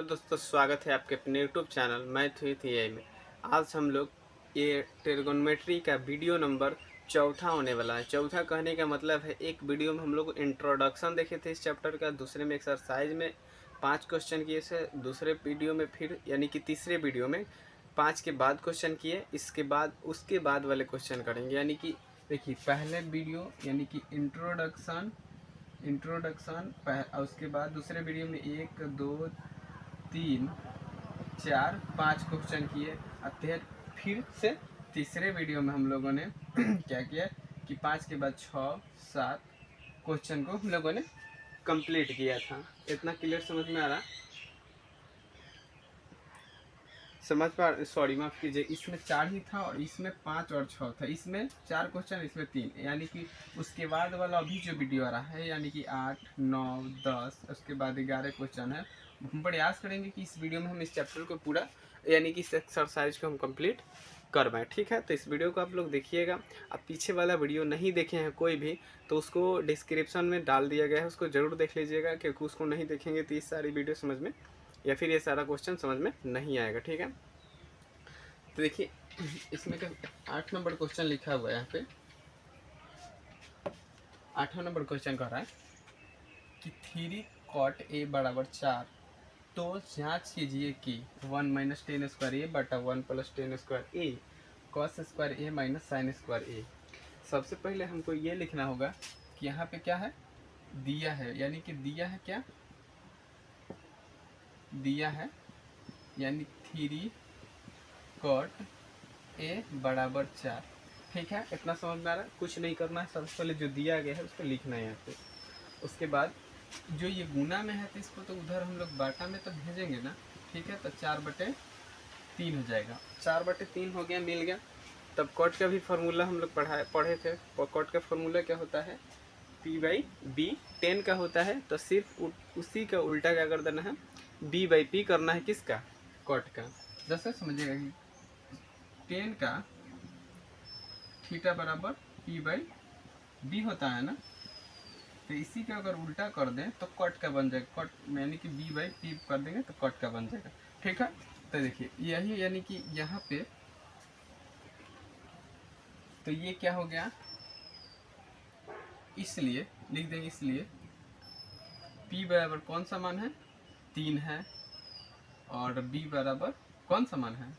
दोस्तों, स्वागत है आपके अपने YouTube channel math with AI में। आज हम लोग ये ट्रिगोनोमेट्री का वीडियो नंबर चौथा होने वाला है। चौथा कहने का मतलब है, एक वीडियो में हम लोग इंट्रोडक्शन देखे थे इस चैप्टर का, दूसरे में एक्सरसाइज में 5 क्वेश्चन किए थे, दूसरे वीडियो में फिर यानी कि तीसरे वीडियो में 5 के बाद क्वेश्चन किए। इसके बाद उसके बाद वाले क्वेश्चन करेंगे, यानी कि देखिए पहले वीडियो यानी कि इंट्रोडक्शन उसके बाद दूसरे वीडियो में 1 2 3 4 5 क्वेश्चन किए। फिर से तीसरे वीडियो में हम लोगों ने क्या किया कि 5 के बाद 6 7 क्वेश्चन को हम लोगों ने कंप्लीट किया था। इतना क्लियर समझ में आ रहा? सॉरी माफ़ कीजिए, इसमें 4 ही था और इसमें 5 और 6 था। इसमें 4 क्वेश्चन, इसमें 3, यानी कि उसके बाद वाला अभी जो वीडियो आ रहा है यानी कि 8 9 10 उसके बाद 11 क्वेश्चन है। हम प्रयास करेंगे कि इस वीडियो में हम इस चैप्टर को पूरा यानी कि इस एक्सरसाइज को हम कंप्लीट कर पाएँ। ठीक है, तो इस वीडियो को आप लोग देखिएगा। आप पीछे वाला वीडियो नहीं देखे हैं कोई भी, तो उसको डिस्क्रिप्शन में डाल दिया गया है, उसको ज़रूर देख लीजिएगा, क्योंकि उसको नहीं देखेंगे तो ये सारी वीडियो समझ में या फिर ये सारा क्वेश्चन समझ में नहीं आएगा। ठीक है, तो देखिए इसमें का 8 नंबर क्वेश्चन लिखा हुआ है यहाँ पे। 8वां नंबर क्वेश्चन कह रहा है कि 3 cot a बराबर 4, तो जांच कीजिए कि 1 माइनस टेन स्क्वायर ए बटा 1 प्लस टेन स्क्वायर ए कॉस स्क्वायर ए माइनस साइन स्क्वायर ए। सबसे पहले हमको ये लिखना होगा कि यहाँ पे क्या है, दिया है, यानी कि दिया है क्या, दिया है यानी 3 cot a बराबर 4। ठीक है, इतना समझ में आ रहा है? कुछ नहीं करना है, सबसे पहले जो दिया गया है उसको लिखना है यहाँ पे। उसके बाद जो ये गुना में है तो इसको तो उधर हम लोग बाटा में तो भेजेंगे ना। ठीक है, तो 4/3 हो जाएगा। 4/3 हो गया, मिल गया। तब कॉट का भी फार्मूला हम लोग पढ़े थे। कॉट का फार्मूला क्या होता है, P/B 10 का होता है, तो सिर्फ उसी का उल्टा क्या कर देना है, B/P करना है। किसका? कॉट का। जैसे समझिएगा कि 10 का थीटा बराबर P/B होता है ना, तो इसी का अगर उल्टा कर दें तो कॉट का बन जाएगा। कॉट यानी कि B/P कर देंगे तो कॉट का बन जाएगा। ठीक है, तो देखिए यही यानी कि यहाँ पे तो ये क्या हो गया, इसलिए लिख देंगे, इसलिए P बराबर कौन सा मान है, 3 है, और B बराबर कौन सा मान है,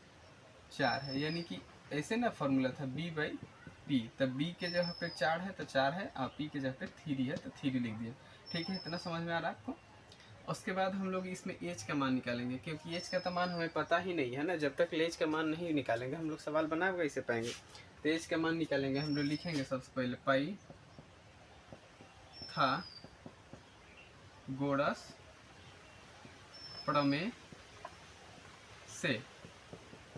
4 है। यानी कि ऐसे ना फॉर्मूला था B/P, तब B के जगह पे 4 है तो 4 है, और P के जगह पे 3 है तो 3 लिख दिया। ठीक है, इतना समझ में आ रहा है आपको? उसके बाद हम लोग इसमें एच का मान निकालेंगे, क्योंकि एच का तो मान हमें पता ही नहीं है ना। जब तक एच का मान नहीं निकालेंगे हम लोग सवाल बना कैसे पाएंगे। तो एच का मान निकालेंगे। हम लोग लिखेंगे सबसे पहले पाई था गोरस प्रमेय से।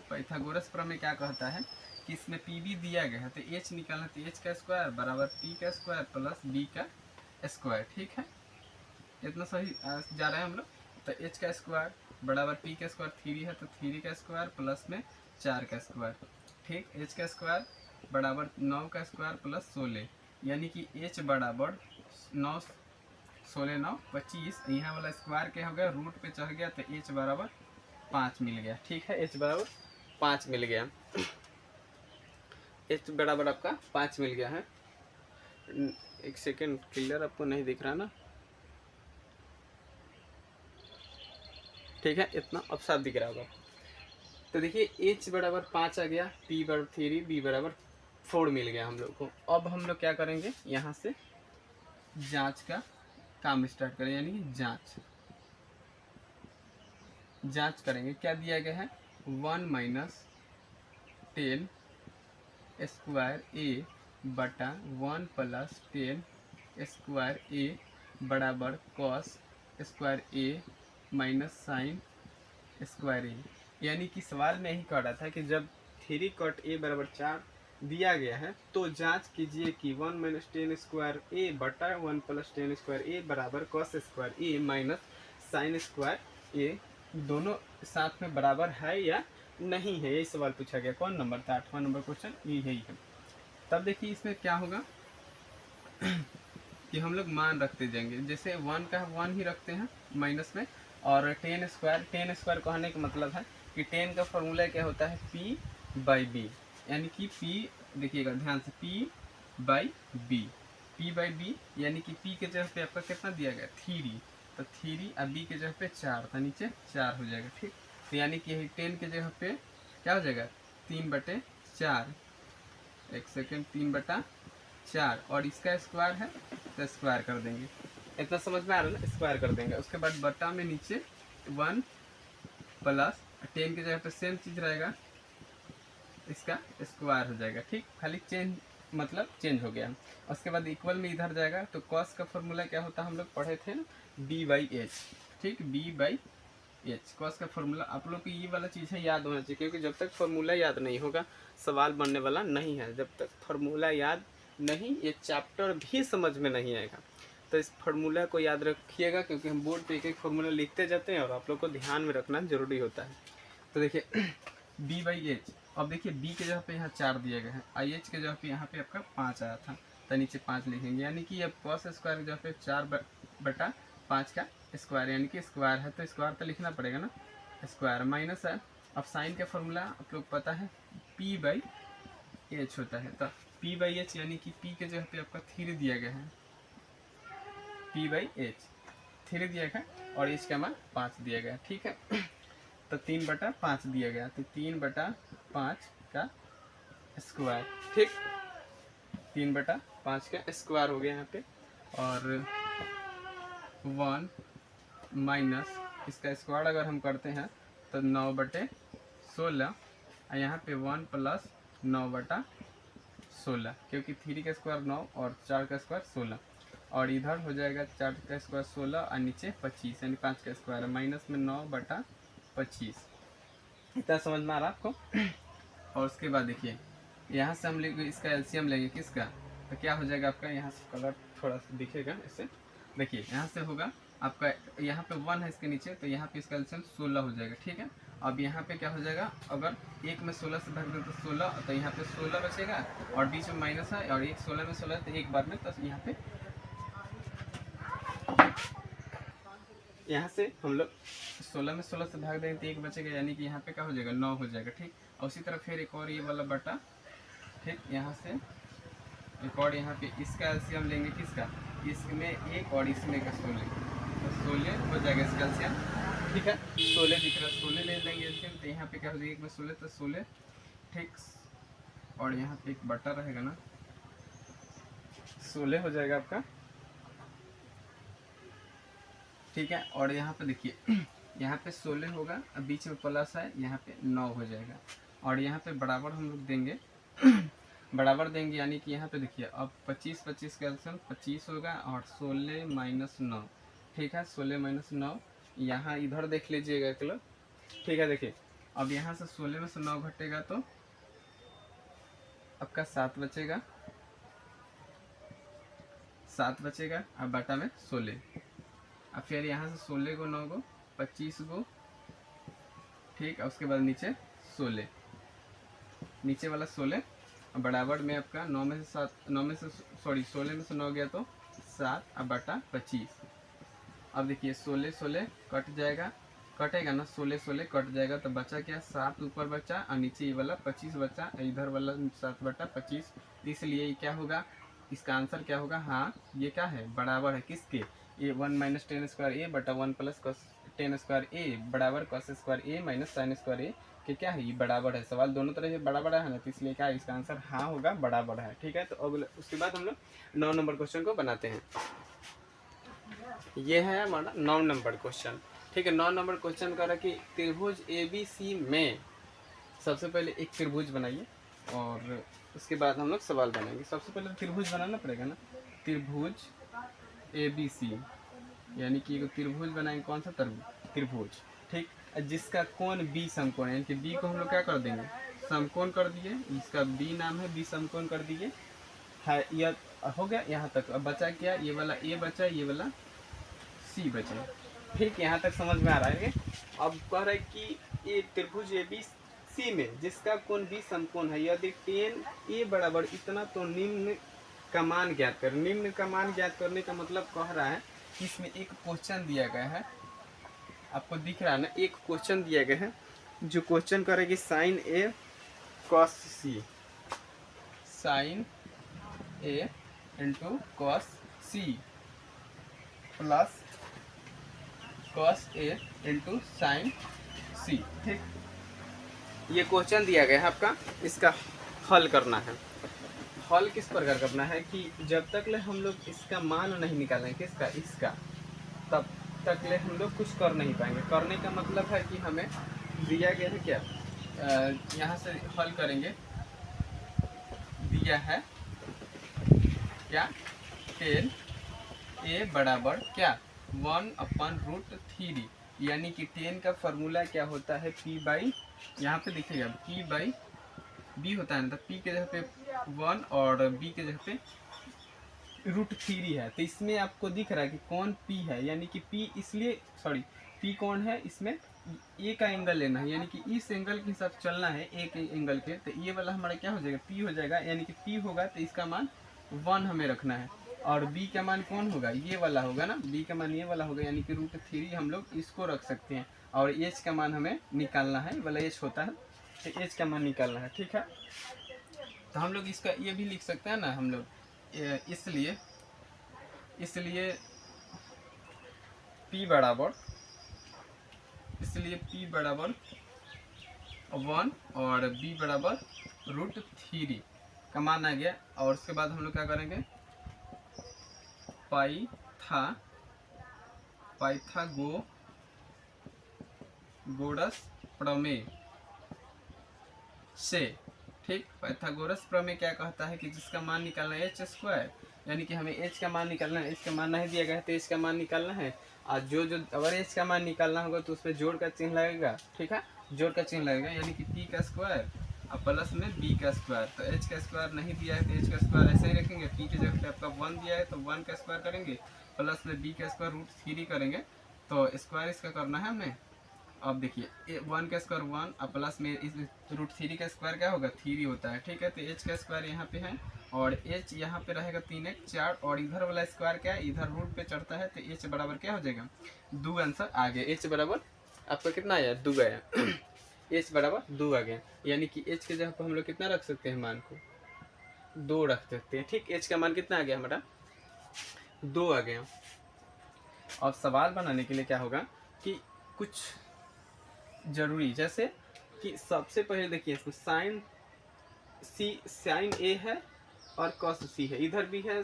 पाइथागोरस प्रमेय क्या कहता है कि इसमें पी दिया गया है तो एच निकालना, तो एच का स्क्वायर बराबर पी का स्क्वायर प्लस बी का स्क्वायर। ठीक है, इतना सही जा रहा है हम लोग। तो एच का स्क्वायर बराबर पी का स्क्वायर 3 है तो 3 का स्क्वायर प्लस में 4 का स्क्वायर। ठीक, एच का स्क्वायर बराबर 9 का स्क्वायर प्लस 16, यानी कि एच बराबर 9 16 9 25। यहाँ वाला स्क्वायर क्या हो गया, रूट पे चढ़ गया तो एच बराबर 5 मिल गया। ठीक है, एच बराबर 5 मिल गया। एच बराबर आपका 5 मिल गया है। एक सेकेंड, क्लियर आपको नहीं दिख रहा ना? ठीक है, इतना अब साफ दिख रहा होगा। तो देखिए एच बराबर 5 आ गया, पी बराबर 3, बी बराबर 4 मिल गया हम लोग को। अब हम लोग क्या करेंगे, यहाँ से जांच का काम स्टार्ट करें, यानी कि जांच करेंगे। क्या दिया गया है, 1 माइनस टेन स्क्वायर ए बटा 1 प्लस टेन स्क्वायर ए बराबर कॉस स्क्वायर ए माइनस साइन स्क्वायर ए। यानी कि सवाल में यही कह रहा था कि जब 3 cot a बराबर 4 दिया गया है तो जांच कीजिए कि 1 माइनस टेन स्क्वायर ए बटा 1 प्लस टेन स्क्वायर ए बराबर कॉस स्क्वायर ए माइनस साइन स्क्वायर ए दोनों साथ में बराबर है या नहीं है। यही सवाल पूछा गया। कौन नंबर था, 8वां नंबर क्वेश्चन यही है। तब देखिए इसमें क्या होगा कि हम लोग मान रखते जाएंगे। जैसे 1 का 1 ही रखते हैं माइनस में, और टेन स्क्वायर कहने का मतलब है कि टेन का फॉर्मूला क्या होता है, पी बाई बी, यानी कि पी, देखिएगा ध्यान से, पी बाई बी, यानी कि पी के जगह पे आपका कितना दिया गया, 3, तो 3 और बी के जगह पे 4, तो नीचे 4 हो जाएगा। ठीक, तो यानी कि 10 के जगह पे क्या हो जाएगा, 3/4, एक सेकेंड, 3/4, और इसका स्क्वायर है तो स्क्वायर कर देंगे। इतना समझ में आ रहा है ना, स्क्वायर कर देंगे। उसके बाद बटा में नीचे 1 प्लस 10 की जगह पे सेम चीज रहेगा, इसका स्क्वायर हो जाएगा। ठीक, खाली चेंज मतलब चेंज हो गया। उसके बाद इक्वल में इधर जाएगा, तो कॉस का फॉर्मूला क्या होता है, हम लोग पढ़े थे ना, b/h। ठीक, b/h कॉस का फॉर्मूला। आप लोग को ये वाला चीज़ है याद होना चाहिए, क्योंकि जब तक फॉर्मूला याद नहीं होगा सवाल बनने वाला नहीं है। जब तक फॉर्मूला याद नहीं, ये चैप्टर भी समझ में नहीं आएगा। तो इस फार्मूला को याद रखिएगा, क्योंकि हम बोर्ड पे एक एक फार्मूला लिखते जाते हैं और आप लोग को ध्यान में रखना जरूरी होता है। तो देखिए b/h, अब देखिए b के जगह पे यहाँ 4 दिया गया है, IH के जगह पे यहाँ पे आपका 5 आया था, तो नीचे 5 लिखेंगे, यानी कि अब कॉस स्क्वायर की जगह पे 4/5 का स्क्वायर, यानी कि स्क्वायर है तो स्क्वायर तो लिखना पड़ेगा ना, स्क्वायर माइनस है। अब साइन का फॉर्मूला आप लोग पता है p/h होता है, तो p/h यानी कि p के जगह पे आपका 3 दिया गया है, p/h 3 दिया गया और h का मान 5 दिया गया। ठीक है, तो 3/5 दिया गया, तो 3/5 का स्क्वायर। ठीक, 3/5 का स्क्वायर हो गया यहाँ पे, और 1 माइनस इसका स्क्वायर अगर हम करते हैं तो 9/16, और यहाँ पे 1 प्लस 9/16, क्योंकि 3 का स्क्वायर 9 और 4 का स्क्वायर 16, और इधर हो जाएगा 4 का स्क्वायर 16 और नीचे 25, यानी 5 का स्क्वायर है, माइनस में 9/25। इतना समझ में आ रहा आपको। और उसके बाद देखिए यहाँ से हम लेंगे इसका एलसीएम लेंगे, किसका, तो क्या हो जाएगा आपका, यहाँ से कलर थोड़ा सा दिखेगा ऐसे, देखिए यहाँ से होगा आपका, यहाँ पे 1 है इसके नीचे, तो यहाँ पे इसका एलसीएम 16 हो जाएगा। ठीक है, अब यहाँ पे क्या हो जाएगा, अगर 1 में 16 से भाग दें तो 16, तो यहाँ पे 16 बचेगा, और बीच में माइनस है, और 1 16 में 16 तो एक बार में, तो यहाँ पे यहाँ से हम लोग 16 में 16 से भाग देंगे तो 1 बचेगा, यानी कि यहाँ पे क्या हो जाएगा, 9 हो जाएगा। ठीक, और उसी तरह फिर एक और ये वाला बटा, ठीक, यहाँ से एक और यहाँ पे इसका एलसीएम लेंगे, किसका, इसमें 1 और इसमें का 16, तो 16 हो जाएगा इसका एलसीएम। ठीक है, 16 दिख रहा है, 16 ले लेंगे एलसीएम, तो यहाँ पे क्या हो जाएगा, 1 में 16 तो 16। ठीक, और यहाँ पे एक बटा रहेगा ना, 16 हो जाएगा आपका। ठीक है, और यहाँ पे देखिए यहाँ पे 16 होगा, अब बीच में प्लस है, यहाँ पे 9 हो जाएगा, और यहाँ पे बराबर हम लोग देंगे बराबर देंगे, यानी कि यहाँ पे देखिए अब 25 का एलसीएम 25 होगा, और 16 माइनस 9। ठीक है, 16 माइनस 9, यहाँ इधर देख लीजिएगा किलो। ठीक है, देखिए अब यहाँ से 16 में से 9 घटेगा तो आपका 7 बचेगा, 7 बचेगा, अब बटा में 16, अब फिर यहाँ से 16 को 9 को 25 को, ठीक, और उसके बाद नीचे 16, नीचे वाला 16 बराबर में आपका 9 में से 7, 9 में से सॉरी 16 में से 9 गया तो 7, अब बटा 25। अब देखिए 16 कट जाएगा, कटेगा ना, 16 कट जाएगा, तो बचा क्या, 7 ऊपर बचा और नीचे ये वाला 25 बचा, इधर वाला 7/25, इसलिए क्या होगा, इसका आंसर क्या होगा, हाँ ये क्या है, बराबर है किसके, ए 1 माइनस 10 स्क्वायर ए बटा 1 प्लस कॉस 10 स्क्वायर ए बराबर कॉस स्क्वायर ए माइनस साइन स्क्वायर ए के क्या है, ये बराबर है। सवाल दोनों तरह से बराबर है ना, तो इसलिए क्या है, इसका आंसर हाँ होगा, बराबर है। ठीक है, तो अगले उसके बाद हम लोग 9 नंबर क्वेश्चन को बनाते हैं। ये है हमारा 9 नंबर क्वेश्चन। ठीक है, 9 नंबर क्वेश्चन कह रहा है कि त्रिभुज ABC में सबसे पहले एक त्रिभुज बनाइए, और उसके बाद हम लोग सवाल बनाएंगे। सबसे पहले त्रिभुज बनाना पड़ेगा ना, त्रिभुज ABC, यानी कि एक त्रिभुज बनाएंगे, कौन सा त्रिभुज, ठीक, जिसका कोण बी समकोण है, यानी कि बी को हम लोग क्या कर देंगे, समकोण कर दिए, इसका बी नाम है, बी समकोण कर दिए है, यह हो गया यहाँ तक। अब बचा क्या, ये वाला ए बचा, ये वाला सी बचा। ठीक, यहाँ तक समझ में आ रहा है। अब कह रहा है कि ये त्रिभुज ABC में जिसका कोण बी समकोण है, यदि tan A बराबर इतना, तो निम्न का मान ज्ञात कर। निम्न का मान ज्ञात करने का मतलब कह रहा है कि इसमें एक क्वेश्चन दिया गया है, आपको दिख रहा है ना, एक क्वेश्चन दिया गया है जो क्वेश्चन करेगी sine A cos C, sine A into cos C plus cos A into sine C. ठीक, ये क्वेश्चन दिया गया है आपका, इसका हल करना है। हल किस प्रकार करना है कि जब तक ले हम लोग इसका मान नहीं निकालेंगे, किसका, इसका, तब तक ले हम लोग कुछ कर नहीं पाएंगे। करने का मतलब है कि हमें दिया गया है क्या, यहाँ से हल करेंगे, दिया है क्या, 10 ए बराबर क्या 1/√3, यानी कि 10 का फॉर्मूला क्या होता है, P बाई, यहाँ पे देखिएगा P बाई B होता है ना, तो P के जगह पे 1 और B के जगह पे √3 है। तो इसमें आपको दिख रहा है कि कौन P है, यानी कि P इसलिए, सॉरी, P कौन है, इसमें ए का एंगल लेना है, यानी कि इस एंगल के हिसाब से चलना है, ए के एंगल के। तो ये वाला हमारा क्या हो जाएगा, P हो जाएगा, यानी कि P होगा तो इसका मान 1 हमें रखना है, और B का मान कौन होगा, ये वाला होगा ना, B का मान ये वाला होगा, यानी कि √3 हम लोग इसको रख सकते हैं। और H का मान हमें निकालना है, वाला H होता है, तो H का मान निकालना है। ठीक है, तो हम लोग इसका ये भी लिख सकते हैं ना हम लोग, इसलिए P बराबर 1 और B बराबर √3 का मान आ गया। और उसके बाद हम लोग क्या करेंगे, पाइथागोरस प्रमेय से, ठीक, पाइथागोरस प्रमेय क्या कहता है कि जिसका मान निकालना है h², यानी कि हमें h का मान निकालना है, h का मान नहीं दिया गया है तो h का मान निकालना है। और जो अगर h का मान निकालना होगा तो उसमें जोड़ का चिन्ह लगेगा। ठीक है, जोड़ का चिन्ह लगेगा, यानी कि p का स्क्वायर और प्लस में b का स्क्वायर। तो h का स्क्वायर नहीं दिया है तो h का स्क्वायर ऐसे ही रखेंगे, p की जगह पे आपका 1 दिया है तो 1 का स्क्वायर करेंगे, प्लस में b का स्क्वायर √3 करेंगे, तो स्क्वायर इसका करना है हमें। अब देखिए 1 का स्क्वायर 1 और प्लस में इस √3 का स्क्वायर क्या होगा, 3 होता है। ठीक है, तो h का स्क्वायर यहाँ पे है और h यहाँ पे रहेगा 3 1 4, और इधर वाला स्क्वायर क्या है, इधर रूट पे चढ़ता है, तो h बराबर क्या हो जाएगा 2। आंसर आ गया, h बराबर आपका कितना आया, 2 आया। h बराबर 2 आ गया, यानी कि h के जगह पर हम लोग कितना रख सकते हैं, मान को 2 रख सकते हैं। ठीक, h का मान कितना आ गया हमारा, 2 आ गया। और सवाल बनाने के लिए क्या होगा कि कुछ जरूरी, जैसे कि सबसे पहले देखिए इसमें साइन ए है और कॉस सी है, इधर भी है,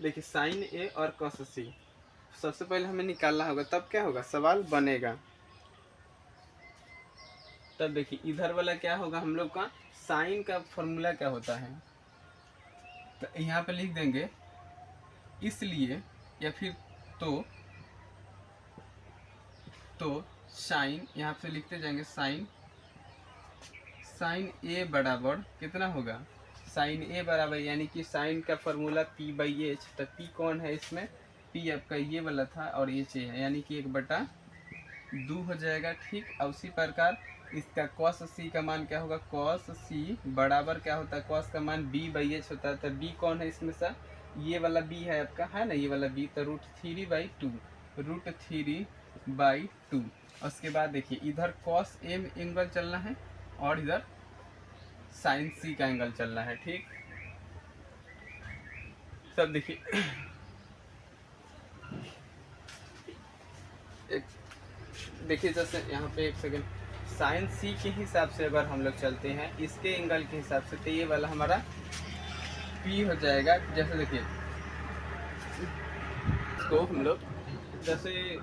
देखिए साइन ए और कॉस सी, सबसे पहले हमें निकालना होगा, तब क्या होगा, सवाल बनेगा। तब देखिए इधर वाला क्या होगा, हम लोग का साइन का फॉर्मूला क्या होता है, तो यहाँ पे लिख देंगे इसलिए, या फिर तो साइन, यहाँ पे लिखते जाएंगे साइन ए बराबर कितना होगा, साइन ए बराबर, यानी कि साइन का फॉर्मूला P बाई एच, तो P कौन है इसमें, P आपका ये वाला था और एच है, यानी कि 1/2 हो जाएगा। ठीक, और उसी प्रकार इसका कॉस सी का मान क्या होगा, कॉस सी बराबर क्या होता है, कॉस का मान B बाई एच होता है, तो B कौन है इसमें से, ये वाला B है आपका, है ना, ये वाला B, तो √3/2 उसके बाद देखिए इधर कॉस ए एंगल चलना है और इधर साइन सी का एंगल चलना है। ठीक, सब देखिए देखिए जैसे यहाँ पे एक सेकंड, साइन सी के हिसाब से अगर हम लोग चलते हैं इसके एंगल के हिसाब से, तो ये वाला हमारा P हो जाएगा। जैसे देखिए इसको हम लोग जैसे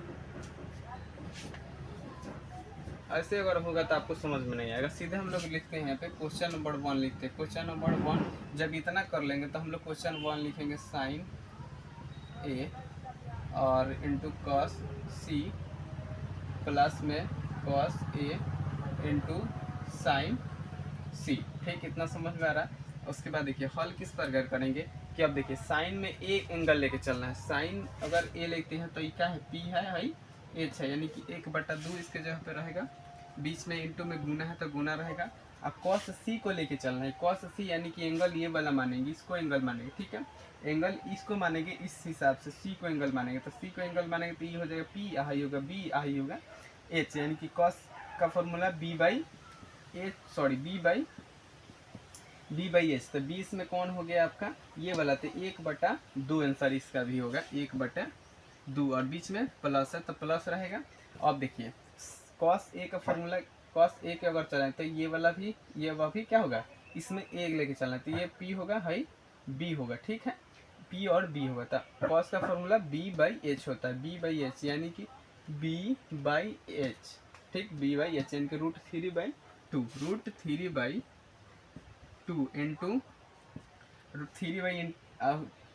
ऐसे अगर होगा तो आपको समझ में नहीं आएगा, सीधे हम लोग लिखते हैं यहाँ पे क्वेश्चन नंबर 1 लिखते हैं। क्वेश्चन नंबर 1 जब इतना कर लेंगे तो हम लोग क्वेश्चन 1 लिखेंगे साइन ए और इंटू कॉस सी प्लस में cos A into sine C. ठीक, इतना समझ में आ रहा है। उसके बाद देखिए हल किस प्रकार करेंगे कि अब देखिए साइन में ए एंगल लेके चलना है, साइन अगर ए लेते हैं तो ये क्या है, P है भाई, एच है, यानी कि 1/2 इसके जगह पे रहेगा, बीच में इंटू में गुना है तो गुना रहेगा। अब कॉस सी को लेके चलना है, कॉस सी यानी कि एंगल ये वाला मानेंगे, इसको एंगल मानेंगे, ठीक है, एंगल इसको मानेंगे इस हिसाब से, सी को एंगल मानेंगे, तो सी को एंगल मानेंगे तो ये हो जाएगा पी, आई होगा बी, आई होगा एच, यानी कि कॉस का formula B by H, sorry B by H, तो बी इसमें कौन हो गया आपका ये वाला, तो 1/2 आंसर इसका भी होगा 1/2, और बीच में प्लस है तो प्लस रहेगा। अब देखिए कॉस ए का फॉर्मूला, कॉस ए के अगर चलाएं तो ये वाला भी, ये वह भी क्या होगा, इसमें एक लेके चलना है, तो ये पी होगा, हाई बी होगा, ठीक है, पी और बी होगा, तो कॉस का फॉर्मूला बी बाई एच होता है, बी बाई एच यानी कि बी बाई एच, ठीक, बी बाई एच यानी कि √3/2, √3/2 इंटू √3/,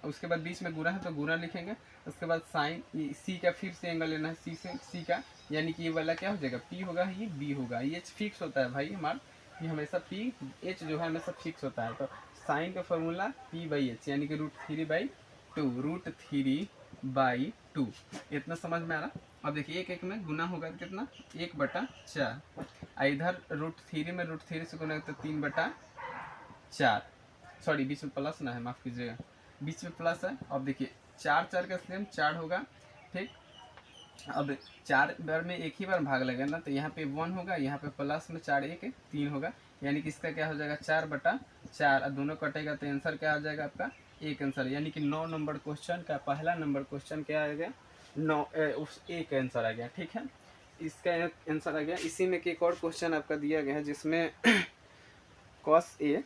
उसके बाद बीच में गुना है तो गुना लिखेंगे, उसके बाद साइन सी का फिर से एंगल लेना है, सी का यानी कि ये वाला क्या हो जाएगा पी होगा, ये बी होगा, ये फिक्स होता है भाई हमारा, ये हमेशा पी एच जो है हमेशा फिक्स होता है, तो साइन का फॉर्मूला पी बाई एच यानी कि √3/2, इतना समझ में आ रहा। अब देखिए एक एक में गुना होगा तो कितना 1/4, इधर √3 में √3 से गुना तो 3/4, सॉरी बीच में प्लस ना है, माफ़ कीजिएगा, बीच में प्लस है। अब देखिए 4 का सेम 4 होगा, ठीक, अब 4 बार में एक ही बार भाग लगेगा ना, तो यहाँ पे 1 होगा, यहाँ पे प्लस में 4 1 3 होगा, यानी कि इसका क्या हो जाएगा 4/4, और दोनों कटेगा तो आंसर क्या आ जाएगा आपका एक आंसर, यानी कि 9 नंबर क्वेश्चन का पहला नंबर क्वेश्चन क्या आ गया, 9 उस एक आंसर आ गया, ठीक है, इसका आंसर आ गया। इसी में एक और क्वेश्चन आपका दिया गया है जिसमें कॉस ए,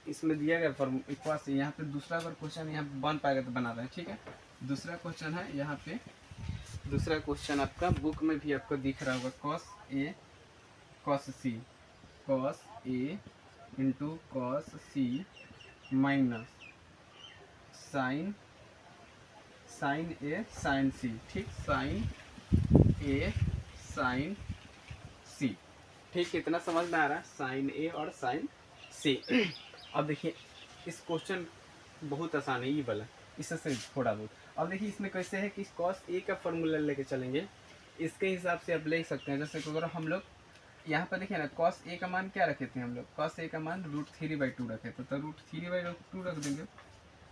इसमें दिया गया फॉर्मूला से, यहाँ पे दूसरा अगर क्वेश्चन यहाँ बन पाएगा तो बना रहे हैं, ठीक है, दूसरा क्वेश्चन है यहाँ पे, दूसरा क्वेश्चन आपका बुक में भी आपको दिख रहा होगा, cos A into cos C minus sign A sign C, ठीक, साइन ए साइन सी, ठीक, इतना समझ में आ रहा है, साइन ए और साइन सी। अब देखिए इस क्वेश्चन बहुत आसान है, ये वाला इससे थोड़ा बहुत। अब देखिए इसमें कैसे है कि कॉस ए का फॉर्मूला लेके चलेंगे, इसके हिसाब से आप ले सकते हैं, जैसे कि अगर हम लोग यहाँ पर देखिए ना, कॉस ए का मान क्या रखे थे हम लोग, कॉस ए का मान √3/2 रखे थे, तो √3/2 रख देंगे,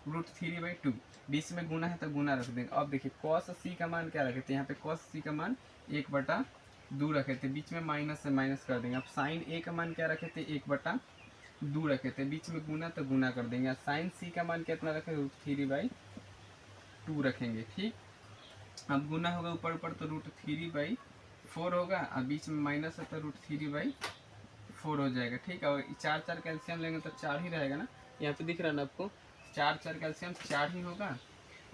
√3/2, बीच में गुना है तो गुना रख देंगे। अब देखिए कॉस सी का मान क्या रखे थे, यहाँ पे कॉस सी का मान 1/2 रखे थे, बीच में माइनस से माइनस कर देंगे। अब साइन ए का मान क्या रखे थे 1/2 रखे थे, बीच में गुना तो गुना कर देंगे। साइन सी का मान कितना रखे, √3/2 रखेंगे, ठीक, अब गुना होगा ऊपर ऊपर तो √3/4 होगा, और बीच में माइनस है तो √3/4 हो जाएगा, ठीक है, और 4 कैल्शियम लेंगे तो 4 ही रहेगा ना, यहाँ पे दिख रहा है ना आपको, 4 कैल्शियम 4 ही होगा,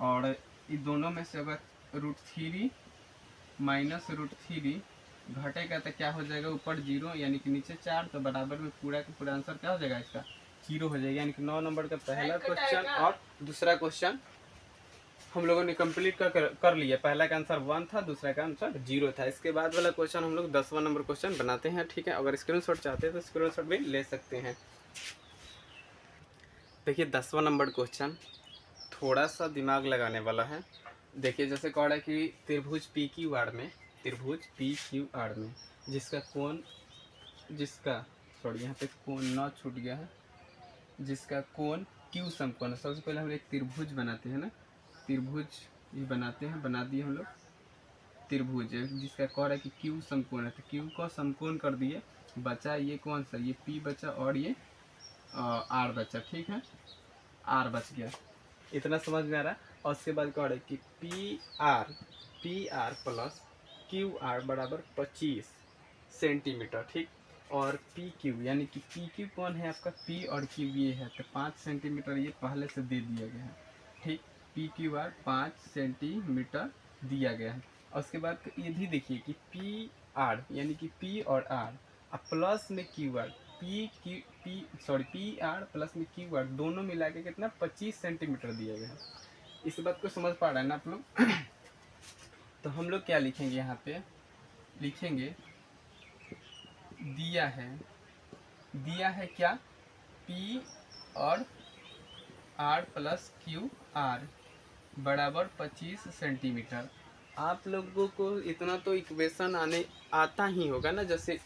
और ये दोनों में से अगर √3 माइनस √3 घटेगा तो क्या हो जाएगा, ऊपर 0 यानी कि नीचे 4, तो बराबर में पूरा का पूरा आंसर क्या हो जाएगा इसका 0 हो जाएगा, यानी कि 9 नंबर का पहला क्वेश्चन और दूसरा क्वेश्चन हम लोगों ने कंप्लीट कर लिया। पहला का आंसर 1 था, दूसरा का आंसर 0 था। इसके बाद वाला क्वेश्चन हम लोग 10वां नंबर क्वेश्चन बनाते हैं, ठीक है, अगर स्क्रीनशॉट चाहते हैं तो स्क्रीनशॉट भी ले सकते हैं। देखिए 10वां नंबर क्वेश्चन थोड़ा सा दिमाग लगाने वाला है। देखिए जैसे कह रहा है कि त्रिभुज पी क्यू आर में, जिसका कोण, यहाँ पे कोण न छूट गया है, जिसका कोण क्यू समकोण है। सबसे पहले हम एक त्रिभुज बनाते हैं ना, त्रिभुज ये बनाते हैं, बना दिए हम लोग त्रिभुज, जिसका कह रहा है कि क्यू समकोण है, तो क्यू को समकोण कर दिए, बचा ये कौन सा, ये पी बचा और ये आर बचा, ठीक है, आर बच गया, इतना समझ में आ रहा है। और उसके बाद कह रहा है कि P R plus Q R बराबर 25 सेंटीमीटर, ठीक, और पी क्यू यानी कि पी क्यू कौन है आपका, पी और क्यू ये है, तो 5 सेंटीमीटर ये पहले से दे दिया गया है, ठीक, पी क्यू आर 5 सेंटीमीटर दिया गया है। और उसके बाद ये भी देखिए कि पी आर यानी कि पी और आर, अब प्लस में Q R, P R plus में क्यू आर दोनों मिला के कितना 25 सेंटीमीटर दिया गया है। इस बात को समझ पा रहा है ना आप लोग। तो हम लोग क्या लिखेंगे, यहाँ पे लिखेंगे दिया है क्या, पी और आर प्लस क्यू आर बराबर 25 सेंटीमीटर, आप लोगों को इतना तो इक्वेशन आने आता ही होगा ना। जैसे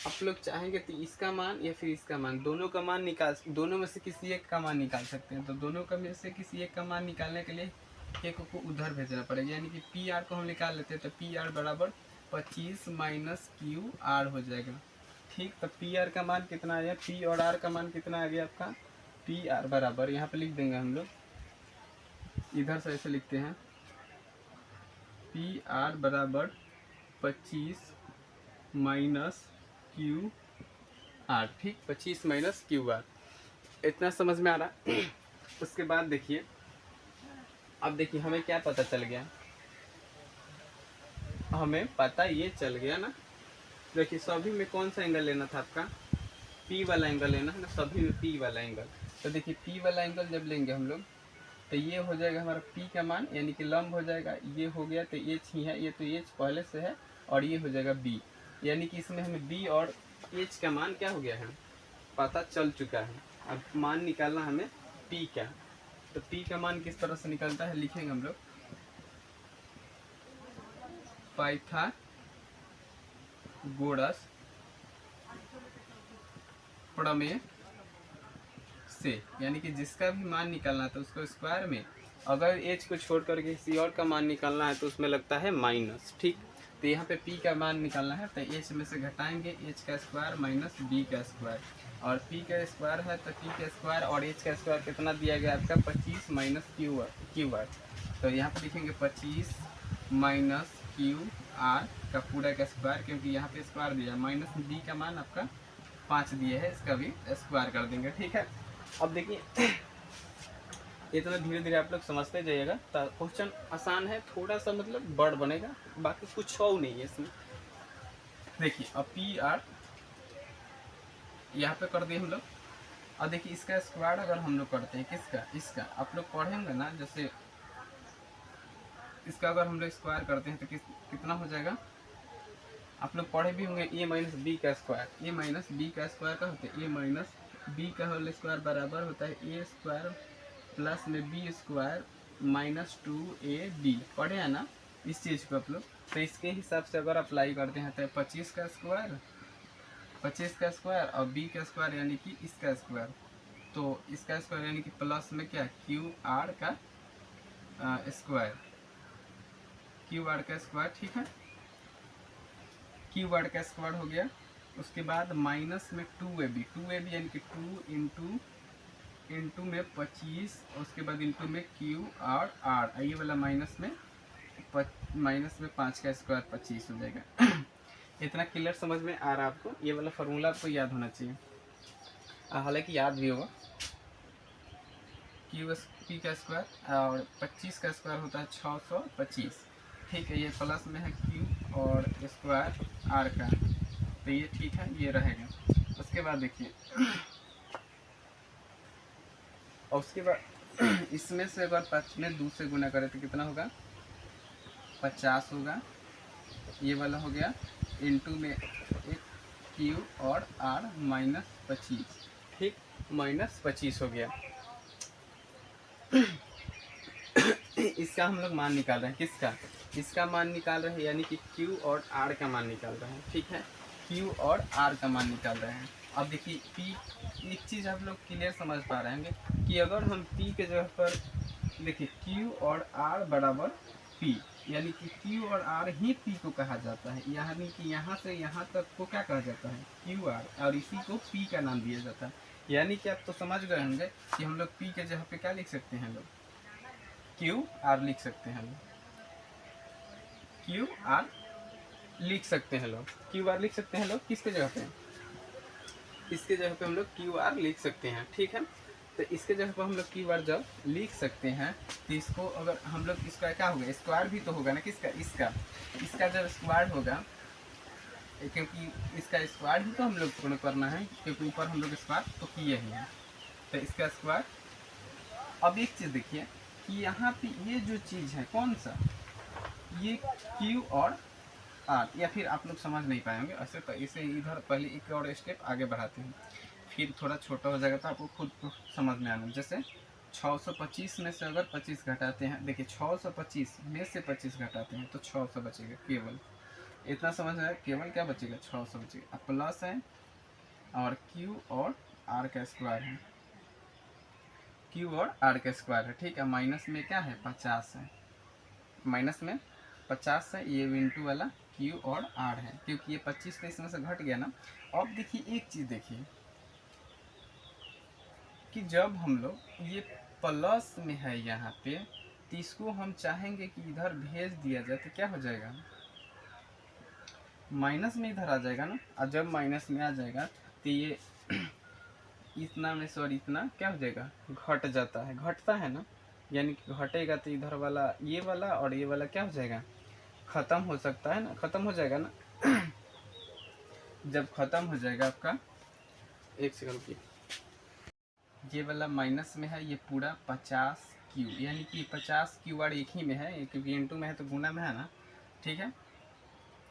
आप लोग चाहेंगे तो इसका मान या फिर इसका मान, दोनों का मान निकाल, दोनों में से किसी एक का मान निकाल सकते हैं। तो दोनों का में से किसी एक का मान निकालने के लिए एक को उधर भेजना पड़ेगा, यानी कि पी आर को हम निकाल लेते हैं। तो पी आर बराबर 25 माइनस क्यू आर हो जाएगा। ठीक, तो पी आर का मान कितना आ गया, पी और आर का मान कितना आ गया आपका, पी आर बराबर यहाँ पे लिख देंगे हम लोग, इधर से ऐसे लिखते हैं, पी आर बराबर 25 माइनस क्यू आर। ठीक, 25 माइनस क्यू आर, इतना समझ में आ रहा। उसके बाद देखिए, अब देखिए हमें क्या पता चल गया, हमें पता ये चल गया ना। देखिए सभी में कौन सा एंगल लेना था आपका, पी वाला एंगल लेना है ना, सभी में पी वाला एंगल। तो देखिए पी वाला एंगल जब लेंगे हम लोग, तो ये हो जाएगा हमारा पी का मान, यानी कि लंब हो जाएगा, ये हो गया तो एच ही है, ये तो एच पहले से है, और ये हो जाएगा बी, यानी कि इसमें हमें बी और एच का मान क्या हो गया है, पता चल चुका है। अब मान निकालना हमें पी का। तो पी का मान किस तरह से निकलता है, लिखेंगे हम लोग, पाइथागोरस प्रमेय से, यानी कि जिसका भी मान निकालना है तो उसको स्क्वायर में, अगर एच को छोड़ कर किसी और का मान निकालना है तो उसमें लगता है माइनस। ठीक, तो यहाँ पे पी का मान निकालना है तो एच में से घटाएंगे, एच का स्क्वायर माइनस बी का स्क्वायर, और पी का स्क्वायर है तो पी का स्क्वायर और एच का स्क्वायर कितना दिया गया आपका, 25 माइनस क्यू आर। तो यहाँ पे लिखेंगे 25 माइनस क्यू आर का पूरा का स्क्वायर, क्योंकि यहाँ पे स्क्वायर दिया, माइनस बी का मान आपका 5 दिया है, इसका भी स्क्वायर कर देंगे। ठीक है, अब देखिए इतना धीरे धीरे आप लोग समझते जाइएगा, तो क्वेश्चन आसान है, थोड़ा सा मतलब बड़ बनेगा, बाकी कुछ हो नहीं है इसमें। देखिए अब पी आर यहाँ पे कर दिए हम लोग, और देखिए इसका स्क्वायर अगर हम लोग करते हैं, किसका, इसका, आप लोग पढ़ेंगे ना, जैसे इसका अगर हम लोग स्क्वायर करते हैं तो कितना हो जाएगा, आप लोग पढ़े भी होंगे, ए माइनस बी का स्क्वायर, ए माइनस बी का स्क्वायर का होता है, ए माइनस बी का होल स्क्वायर बराबर होता है ए स्क्वायर प्लस में बी स्क्वायर माइनस 2ab। पढ़े हैं ना इस चीज़ को आप लोग। तो इसके हिसाब से अगर अप्लाई करते हैं तो 25 का स्क्वायर, 25 का स्क्वायर और बी का स्क्वायर यानी कि इसका स्क्वायर, तो इसका स्क्वायर यानी कि प्लस में क्या, क्यू आर का स्क्वायर, क्यू आर का स्क्वायर। ठीक है, क्यू आर का स्क्वायर हो गया। उसके बाद माइनस में 2ab, 2ab यानी कि 2 इंटू में 25, उसके बाद इंटू में क्यू आर आर, ये वाला माइनस में 5 का स्क्वायर 25 हो जाएगा। इतना क्लियर समझ में आ रहा है आपको, ये वाला फार्मूला आपको याद होना चाहिए, हालांकि याद भी होगा। क्यू पी का स्क्वायर और 25 का स्क्वायर होता है 625। ठीक है, ये प्लस में है क्यू और स्क्वायर आर का, तो ये ठीक है, ये रहेगा। उसके बाद देखिए, और उसके बाद इसमें से अगर 5 में 2 से गुना करें तो कितना होगा, 50 होगा, ये वाला हो गया, इंटू में एक क्यू और आर माइनस 25। ठीक, माइनस 25 हो गया। इसका हम लोग मान निकाल रहे हैं, किसका, इसका मान निकाल रहे हैं, यानी कि क्यू और आर का मान निकाल रहे हैं। ठीक है, क्यू और आर का मान निकाल रहे हैं। अब देखिए पी, एक चीज़ आप लोग क्लियर समझ पा रहे होंगे कि अगर हम पी के जगह पर देखिए क्यू और आर बराबर पी, यानी कि क्यू और आर ही पी को कहा जाता है, यानी कि यहाँ से यहाँ तक को क्या कहा जाता है, क्यू आर, और इसी को पी का नाम दिया जाता है। यानी कि आप तो समझ गए होंगे कि हम लोग पी के जगह पे क्या लिख सकते हैं, लोग क्यू आर लिख सकते हैं, लोग क्यू आर लिख सकते हैं, लोग क्यू आर लिख सकते हैं। लोग किसके जगह पे, इसके जगह पे हम लोग क्यू आर लिख सकते हैं। ठीक है, तो इसके जगह पर हम लोग क्यू आर जब लिख सकते हैं तो इसको अगर हम लोग, इसका क्या होगा, स्क्वायर भी तो होगा ना, किसका, इसका जब स्क्वायर होगा, क्योंकि इसका स्क्वायर भी तो हम लोग को करना है, क्योंकि ऊपर हम लोग स्क्वायर तो किए ही हैं, तो इसका स्क्वायर। अब एक चीज़ देखिए कि यहाँ पे ये जो चीज़ है कौन सा, ये क्यू और आर, या फिर आप लोग समझ नहीं पाएंगे ऐसे, तो इसे इधर पहले एक और स्टेप आगे बढ़ाते हैं, फिर थोड़ा छोटा हो जाएगा तो आपको खुद समझ में आना। जैसे 625 में से अगर 25 घटाते हैं, देखिए 625 में से 25 घटाते हैं तो 600 बचेगा केवल। इतना समझ में आया, केवल क्या बचेगा 600 बचेगा। अब प्लस है और Q और R का स्क्वायर है, Q और R का स्क्वायर है, ठीक है। माइनस में क्या है 50 है, माइनस में 50 है, ये इंटू वाला Q और R है, क्योंकि ये 25 तो इसमें से घट गया ना। अब देखिए एक चीज़ देखिए कि जब हम लोग ये प्लस में है यहाँ पे, तो इसको हम चाहेंगे कि इधर भेज दिया जाए तो क्या हो जाएगा, माइनस में इधर आ जाएगा ना। और जब माइनस में आ जाएगा तो ये इतना में से और इतना क्या हो जाएगा, घट जाता है, घटता है ना, यानी कि घटेगा तो इधर वाला ये वाला और ये वाला क्या हो जाएगा, ख़त्म हो सकता है ना, ख़त्म हो जाएगा ना। जब ख़त्म हो जाएगा आपका, एक सेकंड की, ये वाला माइनस में है, ये पूरा 50Q, यानी कि 50Q वाला एक ही में है, क्योंकि इंटू में है तो गुना में है ना, ठीक है।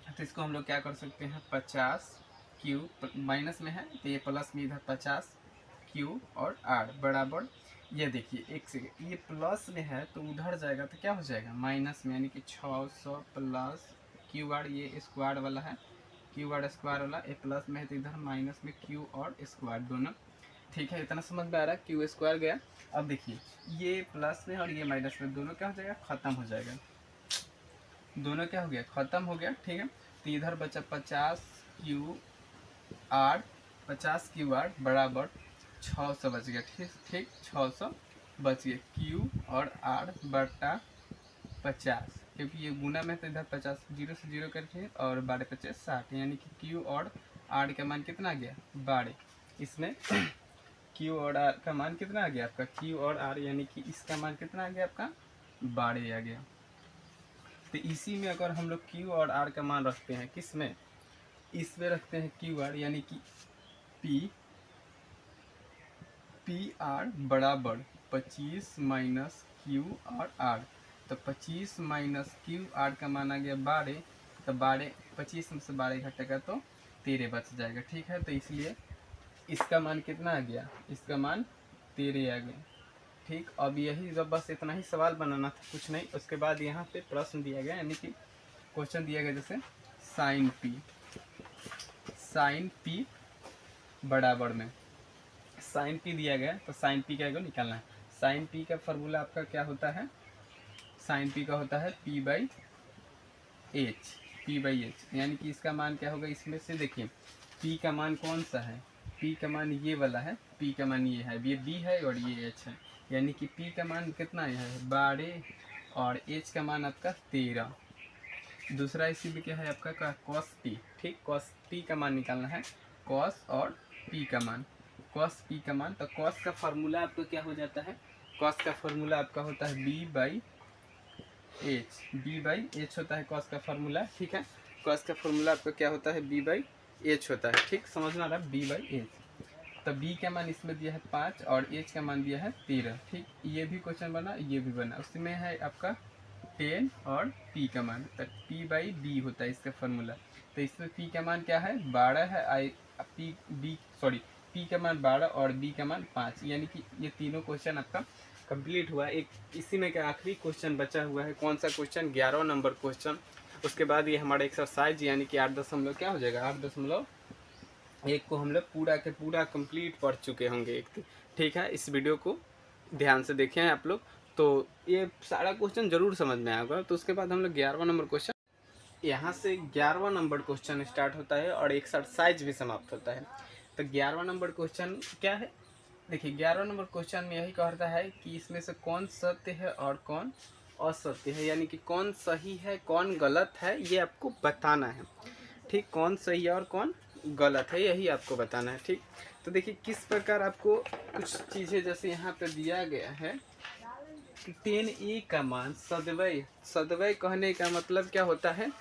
तो इसको हम लोग क्या कर सकते हैं, 50Q माइनस में है तो ये प्लस में इधर 50Q और R बराबर, ये देखिए एक सेकेंड, ये प्लस में है तो उधर जाएगा तो क्या हो जाएगा माइनस में, यानी कि 600 प्लस Q R, ये स्क्वायर वाला है, Q R स्क्वायर वाला, ये प्लस में है तो इधर माइनस में Q और स्क्वायर दोनों, ठीक है। इतना समझ में आ रहा है, Q स्क्वायर गया। अब देखिए ये प्लस में और ये माइनस में दोनों क्या हो जाएगा, ख़त्म हो जाएगा, दोनों क्या हो गया, ख़त्म हो गया, ठीक है। तो इधर बचा 50Q R, 50Q R बराबर 600 बच गया, ठीक ठीक 600 बच गया, Q और R बटा 50, क्योंकि ये गुना में तो इधर 50 जीरो से जीरो करके और 12×5 = 60, यानी कि Q और R का मान कितना आ गया 12, इसमें Q और R का मान कितना आ गया आपका, Q और R यानी कि इसका मान कितना आ गया आपका 12 आ गया। तो इसी में अगर हम लोग Q और R का मान रखते हैं, किस में, इसमें रखते हैं Q R, यानी कि P R बराबर 25 माइनस Q और R, तो 25 माइनस Q R का मान आ गया 12, तो 12 25 में से 12 घटेगा तो 13 बच जाएगा, ठीक है। तो इसलिए इसका मान कितना आ गया, इसका मान 13 आ गया, ठीक। अब यही जब बस इतना ही सवाल बनाना था, कुछ नहीं। उसके बाद यहाँ पे प्रश्न दिया गया, यानी कि क्वेश्चन दिया गया, जैसे साइन पी बराबर में साइन पी दिया गया, तो साइन पी का निकालना है। साइन पी का फॉर्मूला आपका क्या होता है, साइन पी का होता है P/H, यानी कि इसका मान क्या होगा, इसमें से देखिए P का मान कौन सा है, P का मान ये वाला है, P का मान ये है, ये B है और ये H है, यानी कि P का मान कितना है 12 और H का मान आपका 13। दूसरा इसी में क्या है आपका cos P, ठीक, cos P का मान निकालना है, cos और P का मान, cos P का मान, तो cos का फार्मूला आपका क्या हो जाता है, cos का फार्मूला आपका होता है B/H होता है cos का फार्मूला, ठीक है। cos का फार्मूला आपका क्या होता है B/H होता है, ठीक, समझ में आ रहा है B/H। तो B का मान इसमें दिया है 5 और H का मान दिया है 13, ठीक। ये भी क्वेश्चन बना, ये भी बना, उसमें है आपका 10 और P का मान, तो P/B होता है इसका फार्मूला। तो इसमें P का मान क्या है 12 है, P का मान 12 और B का मान 5, यानी कि ये तीनों क्वेश्चन आपका कंप्लीट हुआ। एक इसी में का आखिरी क्वेश्चन बचा हुआ है, कौन सा क्वेश्चन, 11वां नंबर क्वेश्चन। उसके बाद ये हमारा एक्सरसाइज, यानी कि 8 क्या हो जाएगा 8.1 को हम लोग पूरा के पूरा कंप्लीट पढ़ चुके होंगे एक, ठीक है। इस वीडियो को ध्यान से देखें आप लोग, तो ये सारा क्वेश्चन जरूर समझ में आएगा। तो उसके बाद हम लोग 11वां नंबर क्वेश्चन, यहाँ से 11वां नंबर क्वेश्चन स्टार्ट होता है और एक्सरसाइज भी समाप्त होता है। तो 11वां नंबर क्वेश्चन क्या है, देखिए 11वां नंबर क्वेश्चन में यही कहता है कि इसमें से कौन सत्य है और कौन असत्य है, यानी कि कौन सही है कौन गलत है, ये आपको बताना है, ठीक, कौन सही है और कौन गलत है यही आपको बताना है, ठीक। तो देखिए किस प्रकार आपको कुछ चीज़ें, जैसे यहाँ पे दिया गया है कि 10A का मान सदैव, सदैव कहने का मतलब क्या होता है,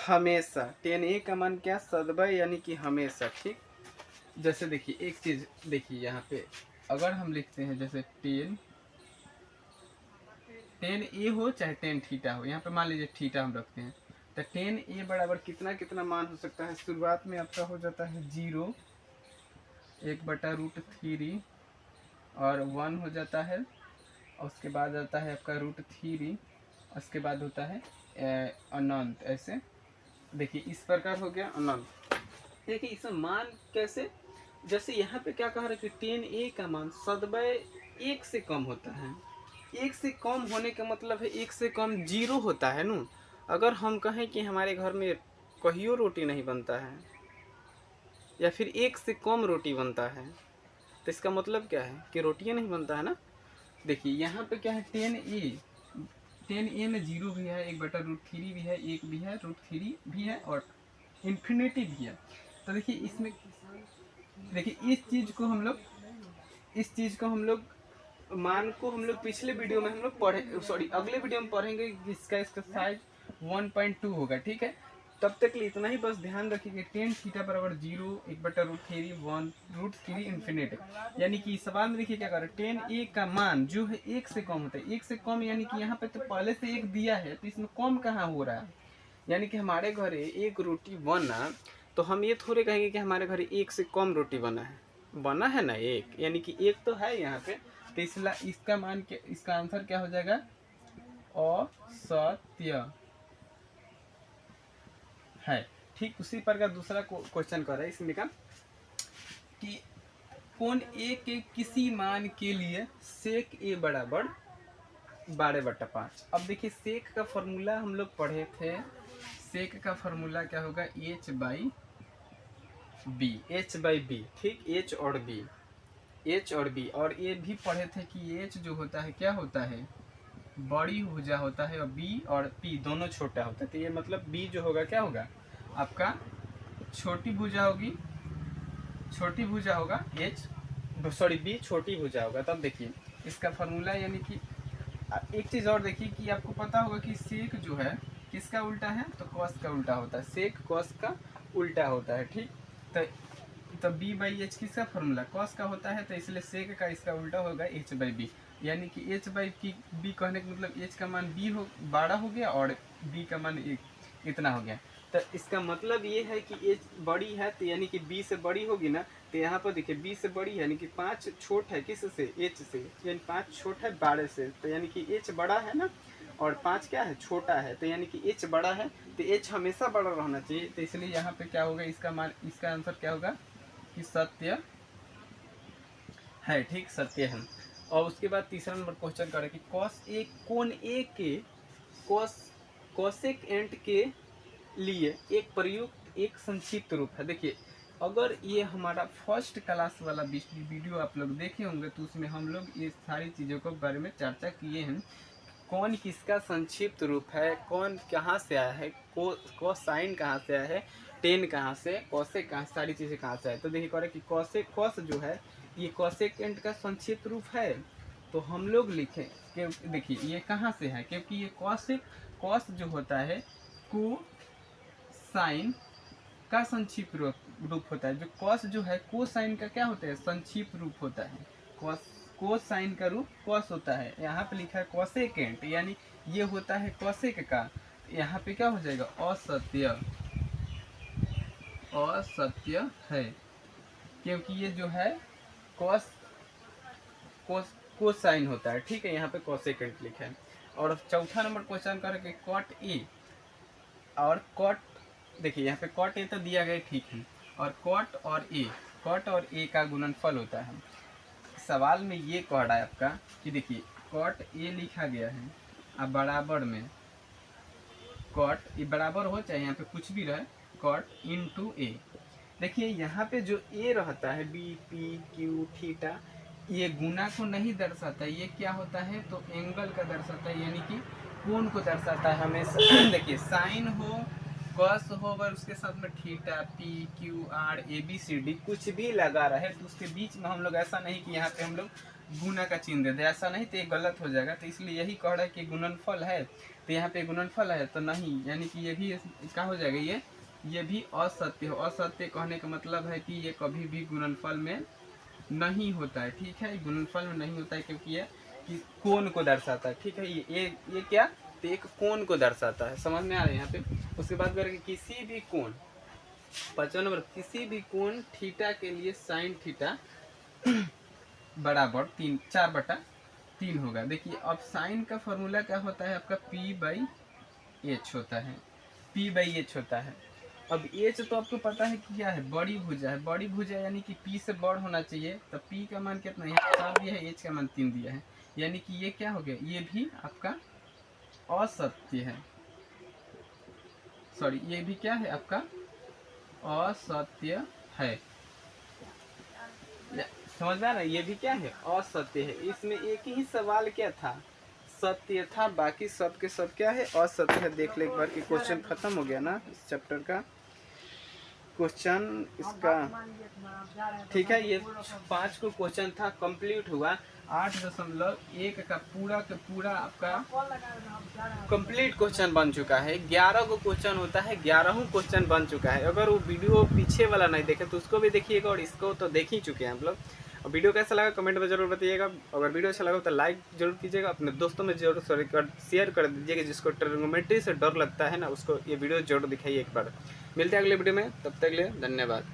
हमेशा, 10A का मान क्या सदैव, यानी कि हमेशा, ठीक। जैसे देखिए एक चीज़ देखिए यहाँ पे, अगर हम लिखते हैं जैसे 10A हो चाहे 10θ हो, यहाँ पे मान लीजिए थीटा हम रखते हैं, तो 10A बराबर कितना कितना मान हो सकता है, शुरुआत में आपका हो जाता है 0, 1/√3 और 1 हो जाता है और उसके बाद आता है आपका √3, उसके बाद होता है अनंत। ऐसे देखिए इस प्रकार हो गया अनंत। देखिए इसमें मान कैसे, जैसे यहाँ पे क्या कह रहे हैं कि 10a का मान सदैव 1 से कम होता है। 1 से कम होने का मतलब है 1 से कम 0 होता है ना। अगर हम कहें कि हमारे घर में कहियो रोटी नहीं बनता है या फिर 1 से कम रोटी बनता है, तो इसका मतलब क्या है कि रोटियां नहीं बनता है ना। देखिए यहाँ पे क्या है 10a में 0 भी है, 1/√3 भी है, 1 भी है, √3 भी है और इन्फिनिटी भी है। तो देखिए इसमें देखिए इस चीज़ को हम लोग मान को हम लोग पिछले वीडियो में हम लोग अगले वीडियो में पढ़ेंगे कि इसका साइज 1.2 होगा। ठीक है, तब तक लिए इतना ही बस ध्यान रखिए कि tan थीटा बराबर 0, 1/√3, 1 √3 इन्फिनिटी। यानी कि सवाल में देखिए क्या कर रहे हैं, tan a का मान जो है 1 से कम होता है। 1 से कम यानी कि यहाँ पे तो पहले से 1 दिया है, तो इसमें कम कहाँ हो रहा है। यानी कि हमारे घर 1 रोटी बना, तो हम ये थोड़े कहेंगे कि हमारे घर 1 से कम रोटी बना है ना 1, यानी कि 1 तो है यहाँ पे। तो इसलिए इसका मान इसका आंसर क्या हो जाएगा, असत्य है। ठीक उसी प्रकार दूसरा क्वेश्चन कर रहा है इसमें का कि कोण ए के किसी मान के लिए सेक ए बराबर 12/5। अब देखिए सेक का फॉर्मूला हम लोग पढ़े थे। सेक का फॉर्मूला क्या होगा, h/b, h/b। ठीक, h और b और ये भी पढ़े थे कि h जो होता है क्या होता है, बड़ी भुजा होता है, और b और p दोनों छोटा होता है। तो ये मतलब b जो होगा क्या होगा आपका छोटी भुजा होगी, छोटी भुजा होगा b छोटी भुजा होगा। तब देखिए इसका फॉर्मूला, यानी कि एक चीज़ और देखिए कि आपको पता होगा कि सेक जो है किसका उल्टा है, तो कॉस का उल्टा होता है। सेक कॉस का उल्टा होता है। ठीक, तो b/h किसका फॉर्मूला कॉस का होता है, तो इसलिए सेक का इसका उल्टा होगा h/b। यानी कि h/b कहने का मतलब h का मान 12 हो गया और b का मान इतना हो गया। तो इसका मतलब ये है कि h बड़ी है, तो यानी कि b से बड़ी होगी ना। तो यहाँ पर देखिए b से बड़ी है यानी कि 5 छोट है किस से, h से, यानी 5 छोट है 12 से। तो यानी कि h बड़ा है ना और 5 क्या है, छोटा है। तो यानी कि h बड़ा है, तो h हमेशा बड़ा रहना चाहिए। तो इसलिए यहाँ पे क्या होगा, इसका मान, इसका आंसर क्या होगा कि सत्य है। ठीक, सत्य है। और उसके बाद तीसरा नंबर क्वेश्चन करें कि कोण ए के कोसेक एंट के लिए एक प्रयुक्त एक संक्षिप्त रूप है। देखिए अगर ये हमारा फर्स्ट क्लास वाला वीडियो आप लोग देखे होंगे तो उसमें हम लोग ये सारी चीज़ों के बारे में चर्चा किए हैं। कौन किसका संक्षिप्त रूप है, कौन कहाँ से आया है, कोसाइन कहाँ से आया है, टेन कहाँ से, कोसेक कहाँ, सारी चीज़ें कहाँ से आए। तो देखिए कह रहे कि कॉस जो है ये कोसेकेंट का संक्षिप्त रूप है। तो हम लोग लिखें कि देखिए ये कहाँ से है, क्योंकि ये कॉस जो होता है कोसाइन का संक्षिप्त रूप होता है। जो कॉस जो है कोसाइन का क्या होता है, संक्षिप्त रूप होता है। कोसाइन का रूप कॉस होता है। यहाँ पे लिखा है कोसेकेंट, यानी ये होता है कोसेक का। यहाँ पे क्या हो जाएगा, असत्य है, क्योंकि ये जो है कोसाइन होता है। ठीक है, यहाँ पे कोसेकेंट लिखा है। और चौथा नंबर क्वेश्चन करके कॉट ए और कॉट, देखिए यहाँ पे कॉट ए तो दिया गया ठीक है, और कॉट और ए का गुणनफल होता है। सवाल में ये कह रहा है आपका कि देखिए कॉट ए लिखा गया है, अब बराबर में कॉट ये बराबर हो चाहे यहाँ पे कुछ भी रहे, कॉट इनटू ए। देखिए यहाँ पे जो ए रहता है बी पी क्यू थीटा, ये गुना को नहीं दर्शाता, ये क्या होता है तो एंगल का दर्शाता है, यानी कि कोण को दर्शाता है हमेशा। देखिए साइन हो, कॉस हो, अगर उसके साथ में theta P Q R A B C D कुछ भी लगा रहे तो उसके बीच में हम लोग ऐसा नहीं कि यहाँ पे हम लोग गुना का चिन्ह दे दे, ऐसा नहीं तो ये गलत हो जाएगा। तो इसलिए यही कह रहा है कि गुणनफल है, तो यहाँ पे गुणनफल है तो नहीं, यानी कि ये भी क्या हो जाएगा, ये भी असत्य हो। असत्य कहने का मतलब है कि ये कभी भी गुणनफल में नहीं होता है। ठीक है, गुणनफल में नहीं होता है क्योंकि ये कि कोण को दर्शाता है। ठीक है, ये क्या, तो एक कोण को दर्शाता है। समझ में आ रहा है यहाँ पे। उसके बाद करेंगे किसी भी कोण, 5वां नंबर, किसी भी कोण थीटा के लिए साइन थीटा बराबर 4/3 3 होगा। देखिए अब साइन का फॉर्मूला क्या होता है आपका, P/H होता है, P/H होता है। अब H तो आपको पता है कि क्या है, बड़ी भुजा है, बड़ी भुजा यानी कि P से बड़ होना चाहिए। तो P का मान कितना है, 4 दिया है, H का मान 3 दिया है, यानी कि ये क्या हो गया, ये भी आपका असत्य है। सॉरी, ये भी क्या है आपका असत्य है। समझ में आ रहा है, ये भी क्या है, असत्य है। इसमें एक ही सवाल क्या था, सत्य था, बाकी सब के सब क्या है, असत्य है। देख ले एक बार कि क्वेश्चन खत्म हो गया ना इस चैप्टर का क्वेश्चन इसका। ठीक है, ये 5 को क्वेश्चन था, कंप्लीट हुआ। 8.1 का पूरा आपका कंप्लीट क्वेश्चन बन चुका है। 11 को क्वेश्चन होता है, 11 क्वेश्चन बन चुका है। अगर वो वीडियो पीछे वाला नहीं देखे तो उसको भी देखिएगा, और इसको तो देख ही चुके हैं हम लोग। और वीडियो कैसा लगा कमेंट में जरूर बताइएगा। अगर वीडियो अच्छा लगा तो लाइक जरूर कीजिएगा, अपने दोस्तों में जरूर शेयर कर दीजिएगा। जिसको ट्रिग्नोमेट्री से डर लगता है ना, उसको ये वीडियो जरूर दिखाइए एक बार। मिलते हैं अगले वीडियो में, तब तक के लिए धन्यवाद।